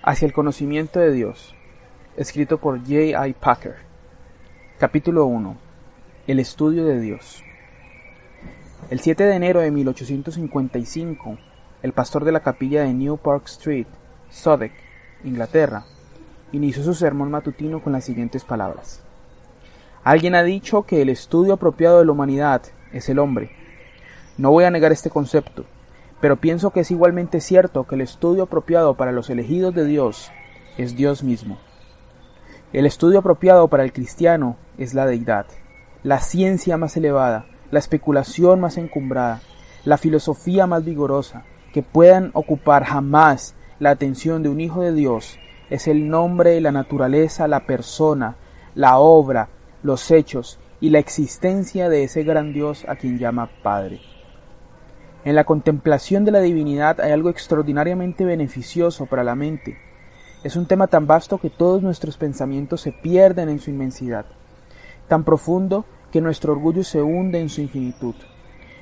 Hacia el conocimiento de Dios, escrito por J. I. Packer. Capítulo 1. El estudio de Dios. El 7 de enero de 1855, el pastor de la capilla de New Park Street, Southwark, Inglaterra, inició su sermón matutino con las siguientes palabras. Alguien ha dicho que el estudio apropiado de la humanidad es el hombre. No voy a negar este concepto, pero pienso que es igualmente cierto que el estudio apropiado para los elegidos de Dios es Dios mismo. El estudio apropiado para el cristiano es la deidad, la ciencia más elevada, la especulación más encumbrada, la filosofía más vigorosa, que puedan ocupar jamás la atención de un hijo de Dios, es el nombre, la naturaleza, la persona, la obra, los hechos y la existencia de ese gran Dios a quien llama Padre. En la contemplación de la divinidad hay algo extraordinariamente beneficioso para la mente. Es un tema tan vasto que todos nuestros pensamientos se pierden en su inmensidad, tan profundo que nuestro orgullo se hunde en su infinitud.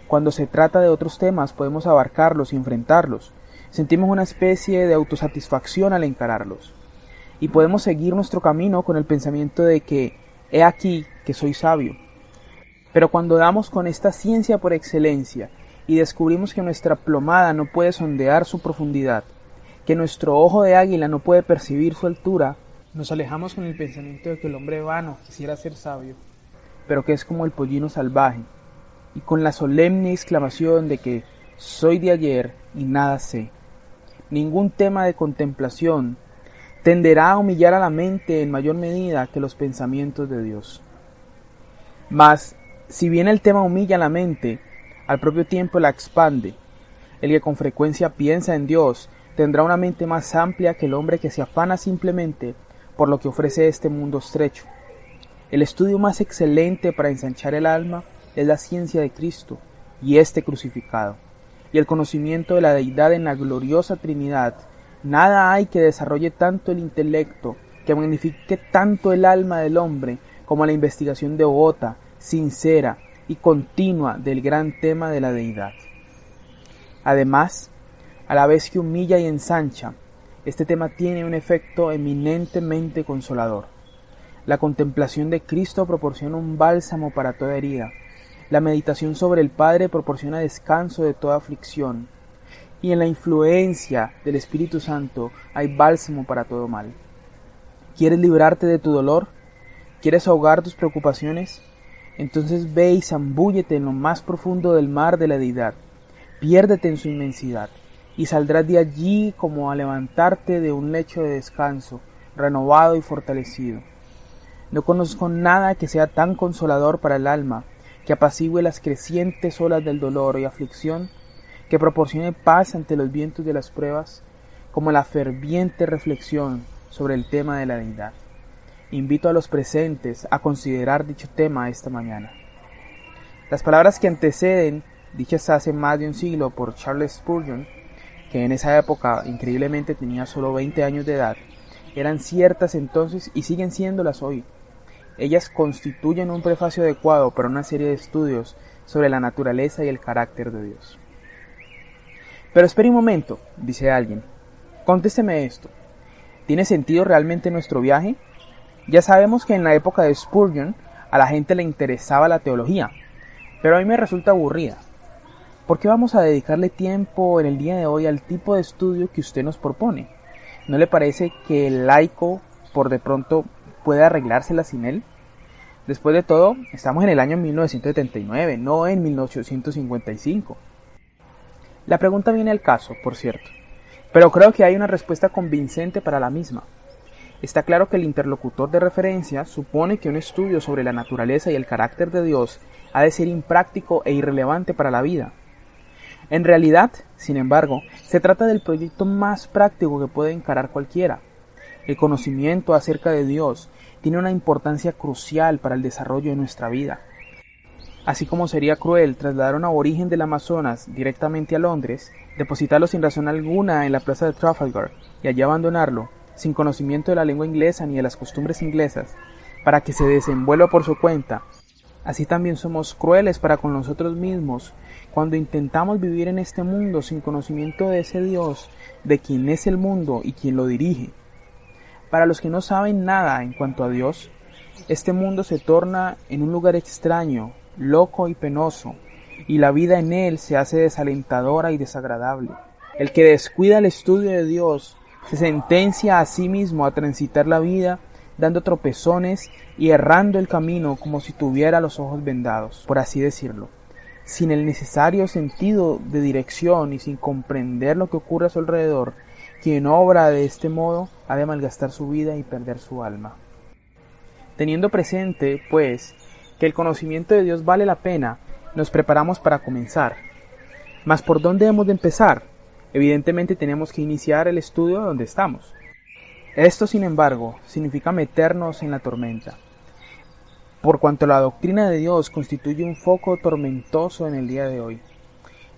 Cuando se trata de otros temas podemos abarcarlos y enfrentarlos. Sentimos una especie de autosatisfacción al encararlos. Y podemos seguir nuestro camino con el pensamiento de que he aquí que soy sabio. Pero cuando damos con esta ciencia por excelencia y descubrimos que nuestra plomada no puede sondear su profundidad, que nuestro ojo de águila no puede percibir su altura, nos alejamos con el pensamiento de que el hombre vano quisiera ser sabio, pero que es como el pollino salvaje, y con la solemne exclamación de que soy de ayer y nada sé. Ningún tema de contemplación tenderá a humillar a la mente en mayor medida que los pensamientos de Dios. Mas, si bien el tema humilla a la mente, al propio tiempo la expande. El que con frecuencia piensa en Dios tendrá una mente más amplia que el hombre que se afana simplemente por lo que ofrece este mundo estrecho. El estudio más excelente para ensanchar el alma es la ciencia de Cristo y este crucificado, y el conocimiento de la deidad en la gloriosa Trinidad. Nada hay que desarrolle tanto el intelecto, que magnifique tanto el alma del hombre, como la investigación devota, sincera y continua del gran tema de la deidad. Además, a la vez que humilla y ensancha, este tema tiene un efecto eminentemente consolador. La contemplación de Cristo proporciona un bálsamo para toda herida. La meditación sobre el Padre proporciona descanso de toda aflicción. Y en la influencia del Espíritu Santo hay bálsamo para todo mal. ¿Quieres librarte de tu dolor? ¿Quieres ahogar tus preocupaciones? Entonces ve y zambúllete en lo más profundo del mar de la deidad. Piérdete en su inmensidad, y saldrás de allí como a levantarte de un lecho de descanso, renovado y fortalecido. No conozco nada que sea tan consolador para el alma, que apacigüe las crecientes olas del dolor y aflicción, que proporcione paz ante los vientos de las pruebas, como la ferviente reflexión sobre el tema de la deidad. Invito a los presentes a considerar dicho tema esta mañana. Las palabras que anteceden, dichas hace más de un siglo por Charles Spurgeon, que en esa época increíblemente tenía solo 20 años de edad, eran ciertas entonces y siguen siéndolas hoy. Ellas constituyen un prefacio adecuado para una serie de estudios sobre la naturaleza y el carácter de Dios. Pero espere un momento, dice alguien. Contésteme esto. ¿Tiene sentido realmente nuestro viaje? Ya sabemos que en la época de Spurgeon a la gente le interesaba la teología, pero a mí me resulta aburrida. ¿Por qué vamos a dedicarle tiempo en el día de hoy al tipo de estudio que usted nos propone? ¿No le parece que el laico, por de pronto, puede arreglársela sin él? Después de todo, estamos en el año 1979, no en 1855. La pregunta viene al caso, por cierto, pero creo que hay una respuesta convincente para la misma. Está claro que el interlocutor de referencia supone que un estudio sobre la naturaleza y el carácter de Dios ha de ser impráctico e irrelevante para la vida. En realidad, sin embargo, se trata del proyecto más práctico que puede encarar cualquiera. El conocimiento acerca de Dios tiene una importancia crucial para el desarrollo de nuestra vida. Así como sería cruel trasladar a un aborigen del Amazonas directamente a Londres, depositarlo sin razón alguna en la plaza de Trafalgar y allí abandonarlo, sin conocimiento de la lengua inglesa ni de las costumbres inglesas, para que se desenvuelva por su cuenta, Así también somos crueles para con nosotros mismos cuando intentamos vivir en este mundo sin conocimiento de ese Dios, de quien es el mundo y quien lo dirige. Para los que no saben nada en cuanto a Dios, este mundo se torna en un lugar extraño, loco y penoso, y la vida en él se hace desalentadora y desagradable. El que descuida el estudio de Dios se sentencia a sí mismo a transitar la vida dando tropezones y errando el camino como si tuviera los ojos vendados, por así decirlo, sin el necesario sentido de dirección y sin comprender lo que ocurre a su alrededor. Quien obra de este modo ha de malgastar su vida y perder su alma. Teniendo presente, pues, que el conocimiento de Dios vale la pena, nos preparamos para comenzar. ¿Mas por dónde hemos de empezar? Evidentemente tenemos que iniciar el estudio donde estamos. Esto, sin embargo, significa meternos en la tormenta, por cuanto la doctrina de Dios constituye un foco tormentoso en el día de hoy.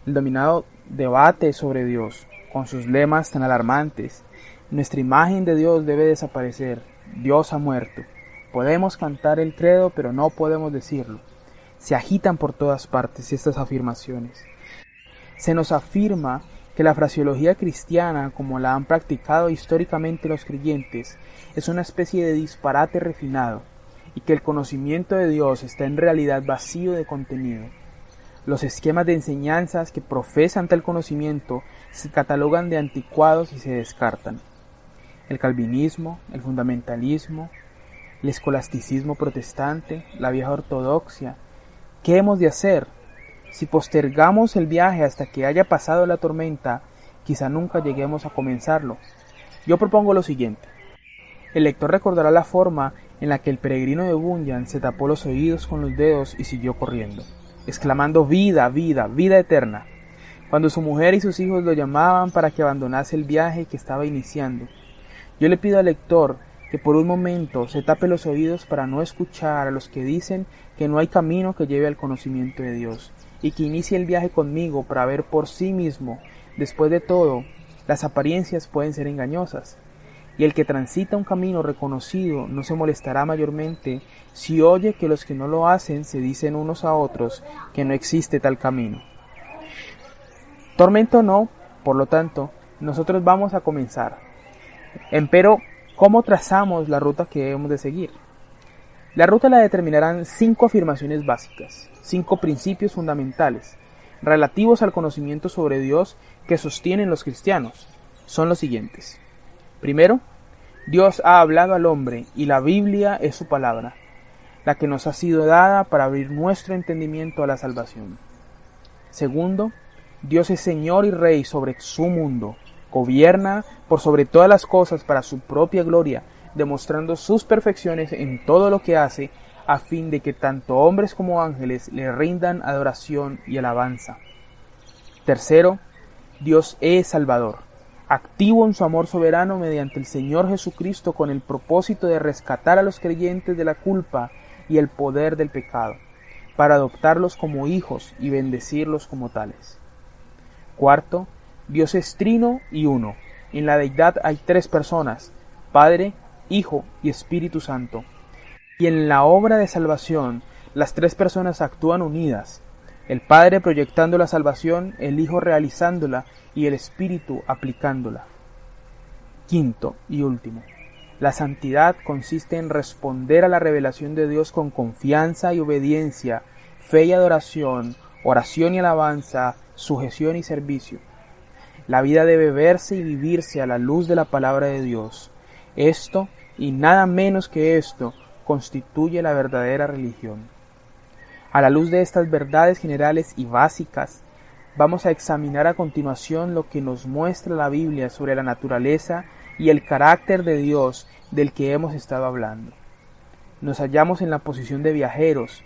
El dominado debate sobre Dios, con sus lemas tan alarmantes. Nuestra imagen de Dios debe desaparecer. Dios ha muerto. Podemos cantar el credo, pero no podemos decirlo. Se agitan por todas partes estas afirmaciones. Se nos afirma que la fraseología cristiana, como la han practicado históricamente los creyentes, es una especie de disparate refinado, y que el conocimiento de Dios está en realidad vacío de contenido. Los esquemas de enseñanzas que profesan tal conocimiento se catalogan de anticuados y se descartan. El calvinismo, el fundamentalismo, el escolasticismo protestante, la vieja ortodoxia. ¿Qué hemos de hacer? Si postergamos el viaje hasta que haya pasado la tormenta, quizá nunca lleguemos a comenzarlo. Yo propongo lo siguiente. El lector recordará la forma en la que el peregrino de Bunyan se tapó los oídos con los dedos y siguió corriendo, exclamando vida, vida, vida eterna, cuando su mujer y sus hijos lo llamaban para que abandonase el viaje que estaba iniciando. Yo le pido al lector que por un momento se tape los oídos para no escuchar a los que dicen que no hay camino que lleve al conocimiento de Dios, y que inicie el viaje conmigo para ver por sí mismo. Después de todo, las apariencias pueden ser engañosas, y el que transita un camino reconocido no se molestará mayormente si oye que los que no lo hacen se dicen unos a otros que no existe tal camino. Tormento no, por lo tanto, nosotros vamos a comenzar. Empero, ¿cómo trazamos la ruta que debemos de seguir? La ruta la determinarán 5 afirmaciones básicas, 5 principios fundamentales, relativos al conocimiento sobre Dios que sostienen los cristianos. Son los siguientes. Primero, Dios ha hablado al hombre y la Biblia es su palabra, la que nos ha sido dada para abrir nuestro entendimiento a la salvación. Segundo, Dios es Señor y Rey sobre su mundo, gobierna por sobre todas las cosas para su propia gloria, demostrando sus perfecciones en todo lo que hace, a fin de que tanto hombres como ángeles le rindan adoración y alabanza. Tercero, Dios es Salvador, activo en su amor soberano mediante el Señor Jesucristo con el propósito de rescatar a los creyentes de la culpa y el poder del pecado, para adoptarlos como hijos y bendecirlos como tales. Cuarto, Dios es trino y uno. En la deidad hay 3 personas, Padre, Hijo y Espíritu Santo. Y en la obra de salvación, las 3 personas actúan unidas, el Padre proyectando la salvación, el Hijo realizándola y el Espíritu aplicándola. Quinto y último, la santidad consiste en responder a la revelación de Dios con confianza y obediencia, fe y adoración, oración y alabanza, sujeción y servicio. La vida debe verse y vivirse a la luz de la palabra de Dios. Esto, y nada menos que esto, constituye la verdadera religión. A la luz de estas verdades generales y básicas, vamos a examinar a continuación lo que nos muestra la Biblia sobre la naturaleza y el carácter de Dios del que hemos estado hablando. Nos hallamos en la posición de viajeros,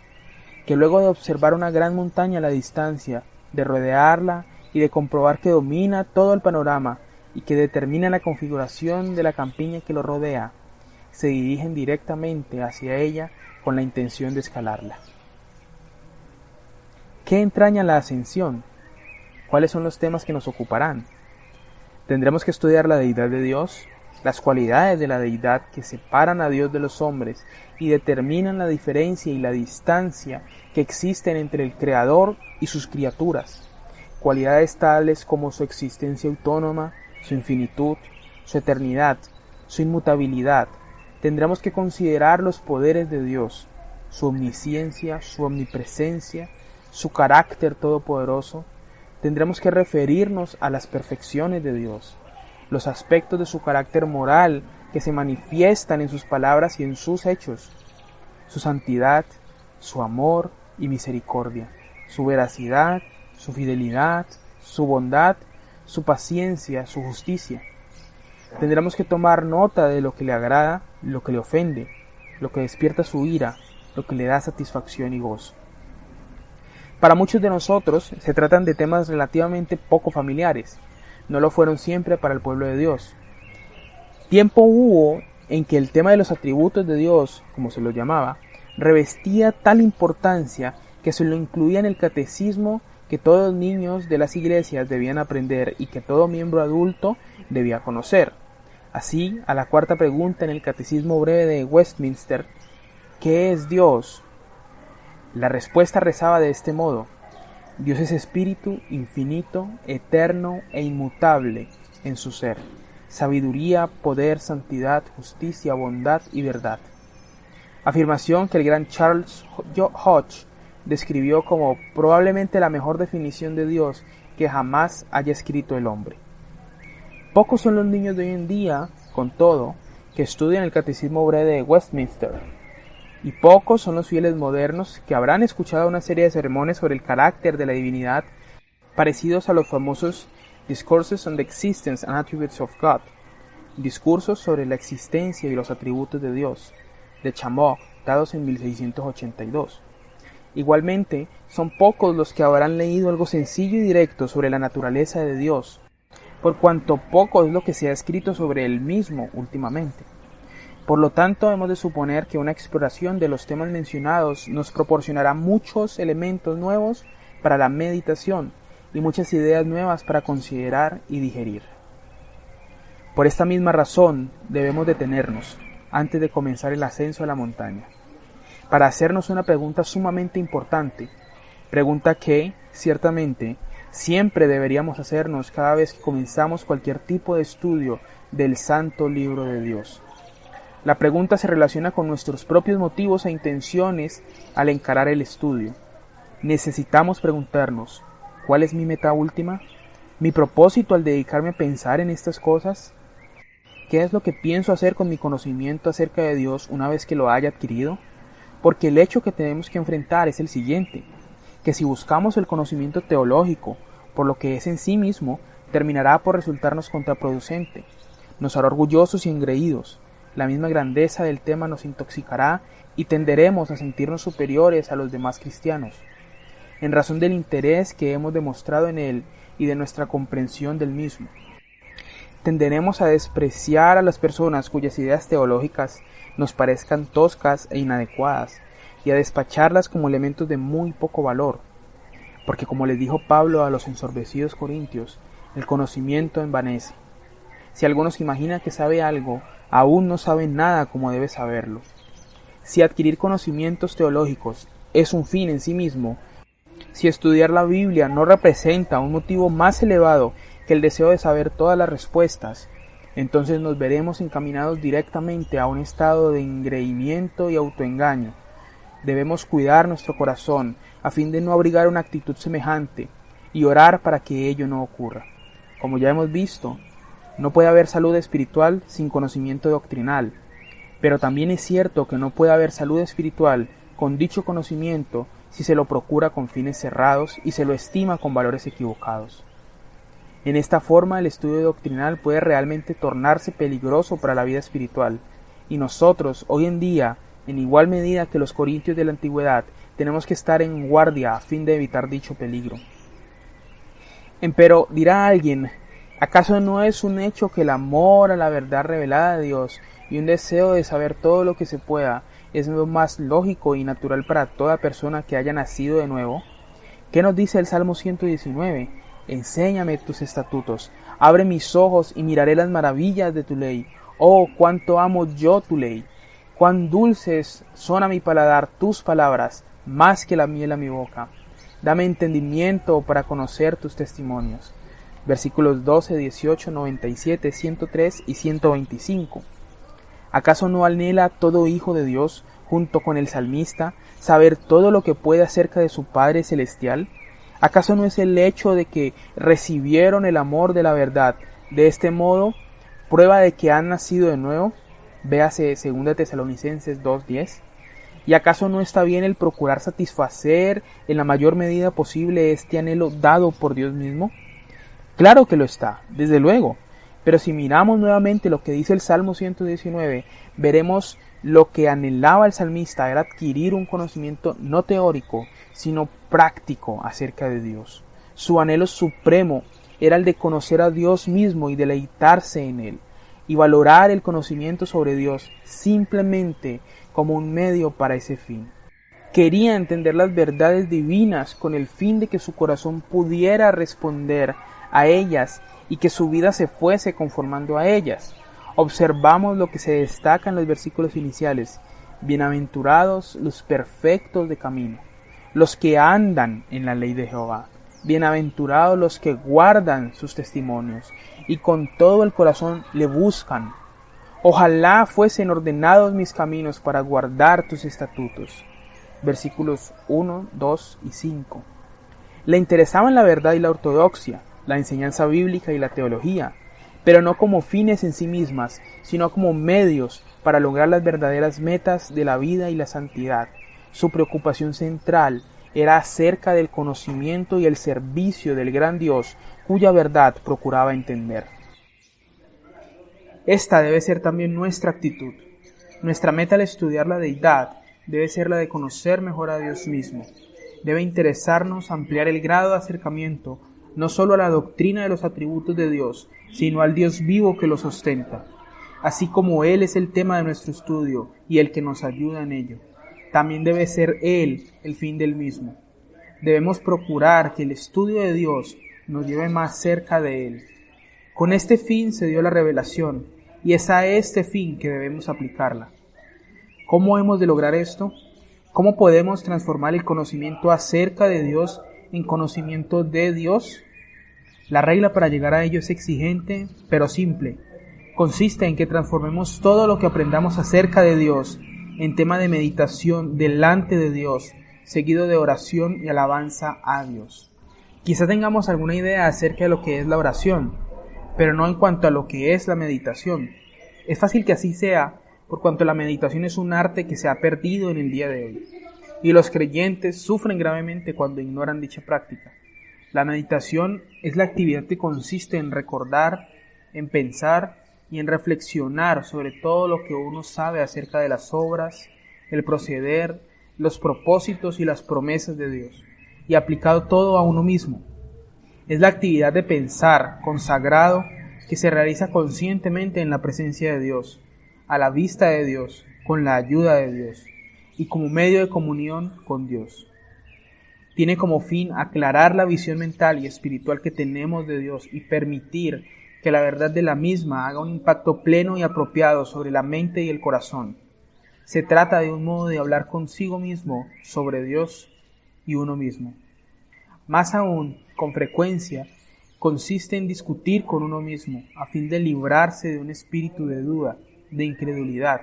que luego de observar una gran montaña a la distancia, de rodearla y de comprobar que domina todo el panorama y que determina la configuración de la campiña que lo rodea, se dirigen directamente hacia ella con la intención de escalarla. ¿Qué entraña la ascensión? ¿Cuáles son los temas que nos ocuparán? Tendremos que estudiar la deidad de Dios, las cualidades de la deidad que separan a Dios de los hombres y determinan la diferencia y la distancia que existen entre el Creador y sus criaturas, cualidades tales como su existencia autónoma, su infinitud, su eternidad, su inmutabilidad. Tendremos que considerar los poderes de Dios, su omnisciencia, su omnipresencia, su carácter todopoderoso. Tendremos que referirnos a las perfecciones de Dios, los aspectos de su carácter moral que se manifiestan en sus palabras y en sus hechos, su santidad, su amor y misericordia, su veracidad, su fidelidad, su bondad, su paciencia, su justicia. Tendremos que tomar nota de lo que le agrada, lo que le ofende, lo que despierta su ira, lo que le da satisfacción y gozo. Para muchos de nosotros se tratan de temas relativamente poco familiares. No lo fueron siempre para el pueblo de Dios. Tiempo hubo en que el tema de los atributos de Dios, como se lo llamaba, revestía tal importancia que se lo incluía en el catecismo que todos los niños de las iglesias debían aprender y que todo miembro adulto debía conocer. Así, a la cuarta pregunta en el Catecismo Breve de Westminster, ¿qué es Dios?, la respuesta rezaba de este modo: Dios es espíritu infinito, eterno e inmutable en su ser, sabiduría, poder, santidad, justicia, bondad y verdad. Afirmación que el gran Charles Hodge describió como probablemente la mejor definición de Dios que jamás haya escrito el hombre. Pocos son los niños de hoy en día, con todo, que estudian el Catecismo Breve de Westminster, y pocos son los fieles modernos que habrán escuchado una serie de sermones sobre el carácter de la divinidad parecidos a los famosos Discourses on the Existence and Attributes of God, discursos sobre la existencia y los atributos de Dios, de Chamoc, dados en 1682. Igualmente, son pocos los que habrán leído algo sencillo y directo sobre la naturaleza de Dios, por cuanto poco es lo que se ha escrito sobre él mismo últimamente. Por lo tanto, hemos de suponer que una exploración de los temas mencionados nos proporcionará muchos elementos nuevos para la meditación y muchas ideas nuevas para considerar y digerir. Por esta misma razón, debemos detenernos antes de comenzar el ascenso a la montaña, para hacernos una pregunta sumamente importante, pregunta que, ciertamente, siempre deberíamos hacernos cada vez que comenzamos cualquier tipo de estudio del Santo Libro de Dios. La pregunta se relaciona con nuestros propios motivos e intenciones al encarar el estudio. Necesitamos preguntarnos, ¿cuál es mi meta última? ¿Mi propósito al dedicarme a pensar en estas cosas? ¿Qué es lo que pienso hacer con mi conocimiento acerca de Dios una vez que lo haya adquirido? Porque el hecho que tenemos que enfrentar es el siguiente, que si buscamos el conocimiento teológico por lo que es en sí mismo, terminará por resultarnos contraproducente. Nos hará orgullosos y engreídos. La misma grandeza del tema nos intoxicará y tenderemos a sentirnos superiores a los demás cristianos, en razón del interés que hemos demostrado en él y de nuestra comprensión del mismo. Tenderemos a despreciar a las personas cuyas ideas teológicas nos parezcan toscas e inadecuadas, y a despacharlas como elementos de muy poco valor, porque como les dijo Pablo a los ensorbecidos corintios, el conocimiento envanece. Si alguno se imagina que sabe algo, aún no sabe nada como debe saberlo. Si adquirir conocimientos teológicos es un fin en sí mismo, si estudiar la Biblia no representa un motivo más elevado que el deseo de saber todas las respuestas, entonces nos veremos encaminados directamente a un estado de engreimiento y autoengaño. Debemos cuidar nuestro corazón a fin de no abrigar una actitud semejante y orar para que ello no ocurra. Como ya hemos visto, no puede haber salud espiritual sin conocimiento doctrinal, pero también es cierto que no puede haber salud espiritual con dicho conocimiento si se lo procura con fines cerrados y se lo estima con valores equivocados. En esta forma el estudio doctrinal puede realmente tornarse peligroso para la vida espiritual, y nosotros, hoy en día, en igual medida que los corintios de la antigüedad, tenemos que estar en guardia a fin de evitar dicho peligro. Empero, dirá alguien, ¿acaso no es un hecho que el amor a la verdad revelada de Dios y un deseo de saber todo lo que se pueda es lo más lógico y natural para toda persona que haya nacido de nuevo? ¿Qué nos dice el Salmo 119? Enséñame tus estatutos, abre mis ojos y miraré las maravillas de tu ley. Oh, cuánto amo yo tu ley. Cuán dulces son a mi paladar tus palabras, más que la miel a mi boca. Dame entendimiento para conocer tus testimonios. Versículos 12, 18, 97, 103 y 125. ¿Acaso no anhela todo hijo de Dios, junto con el salmista, saber todo lo que puede acerca de su Padre Celestial? ¿Acaso no es el hecho de que recibieron el amor de la verdad de este modo prueba de que han nacido de nuevo? Véase 2 Tesalonicenses 2:10. ¿Y acaso no está bien el procurar satisfacer en la mayor medida posible este anhelo dado por Dios mismo? Claro que lo está, desde luego. Pero si miramos nuevamente lo que dice el Salmo 119, veremos lo que anhelaba el salmista era adquirir un conocimiento no teórico, sino práctico acerca de Dios. Su anhelo supremo era el de conocer a Dios mismo y deleitarse en Él, y valorar el conocimiento sobre Dios simplemente como un medio para ese fin. Quería entender las verdades divinas con el fin de que su corazón pudiera responder a ellas y que su vida se fuese conformando a ellas. Observamos lo que se destaca en los versículos iniciales. Bienaventurados los perfectos de camino, los que andan en la ley de Jehová. Bienaventurados los que guardan sus testimonios y con todo el corazón le buscan. Ojalá fuesen ordenados mis caminos para guardar tus estatutos. Versículos 1, 2 y 5. Le interesaban la verdad y la ortodoxia, la enseñanza bíblica y la teología, pero no como fines en sí mismas, sino como medios para lograr las verdaderas metas de la vida y la santidad. Su preocupación central era acerca del conocimiento y el servicio del gran Dios, cuya verdad procuraba entender. Esta debe ser también nuestra actitud. Nuestra meta al estudiar la deidad debe ser la de conocer mejor a Dios mismo. Debe interesarnos ampliar el grado de acercamiento no solo a la doctrina de los atributos de Dios, sino al Dios vivo que lo sustenta. Así como Él es el tema de nuestro estudio y el que nos ayuda en ello, también debe ser Él el fin del mismo. Debemos procurar que el estudio de Dios nos lleve más cerca de Él. Con este fin se dio la revelación, y es a este fin que debemos aplicarla. ¿Cómo hemos de lograr esto? ¿Cómo podemos transformar el conocimiento acerca de Dios en conocimiento de Dios? La regla para llegar a ello es exigente, pero simple. Consiste en que transformemos todo lo que aprendamos acerca de Dios en tema de meditación delante de Dios, seguido de oración y alabanza a Dios. Quizá tengamos alguna idea acerca de lo que es la oración, pero no en cuanto a lo que es la meditación. Es fácil que así sea, por cuanto la meditación es un arte que se ha perdido en el día de hoy, y los creyentes sufren gravemente cuando ignoran dicha práctica. La meditación es la actividad que consiste en recordar, en pensar y en reflexionar sobre todo lo que uno sabe acerca de las obras, el proceder, los propósitos y las promesas de Dios, y aplicado todo a uno mismo. Es la actividad de pensar consagrado que se realiza conscientemente en la presencia de Dios, a la vista de Dios, con la ayuda de Dios y como medio de comunión con Dios. Tiene como fin aclarar la visión mental y espiritual que tenemos de Dios y permitir que la verdad de la misma haga un impacto pleno y apropiado sobre la mente y el corazón. Se trata de un modo de hablar consigo mismo sobre Dios y uno mismo. Más aún, con frecuencia, consiste en discutir con uno mismo a fin de librarse de un espíritu de duda, de incredulidad,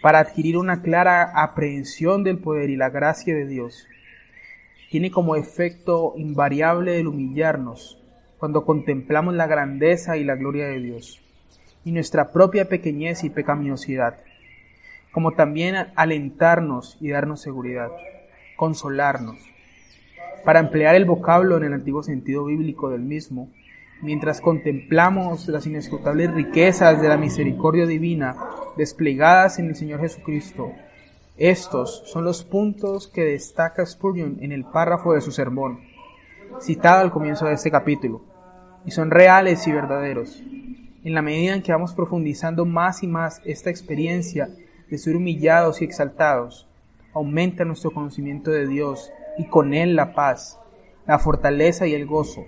para adquirir una clara aprehensión del poder y la gracia de Dios. Tiene como efecto invariable el humillarnos cuando contemplamos la grandeza y la gloria de Dios, y nuestra propia pequeñez y pecaminosidad, como también alentarnos y darnos seguridad, consolarnos. Para emplear el vocablo en el antiguo sentido bíblico del mismo, mientras contemplamos las inescrutables riquezas de la misericordia divina desplegadas en el Señor Jesucristo, estos son los puntos que destaca Spurgeon en el párrafo de su sermón, citado al comienzo de este capítulo, y son reales y verdaderos. En la medida en que vamos profundizando más y más esta experiencia de ser humillados y exaltados, aumenta nuestro conocimiento de Dios y con Él la paz, la fortaleza y el gozo.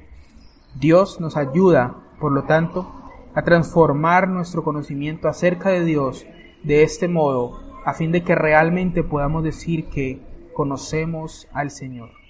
Dios nos ayuda, por lo tanto, a transformar nuestro conocimiento acerca de Dios de este modo, a fin de que realmente podamos decir que conocemos al Señor.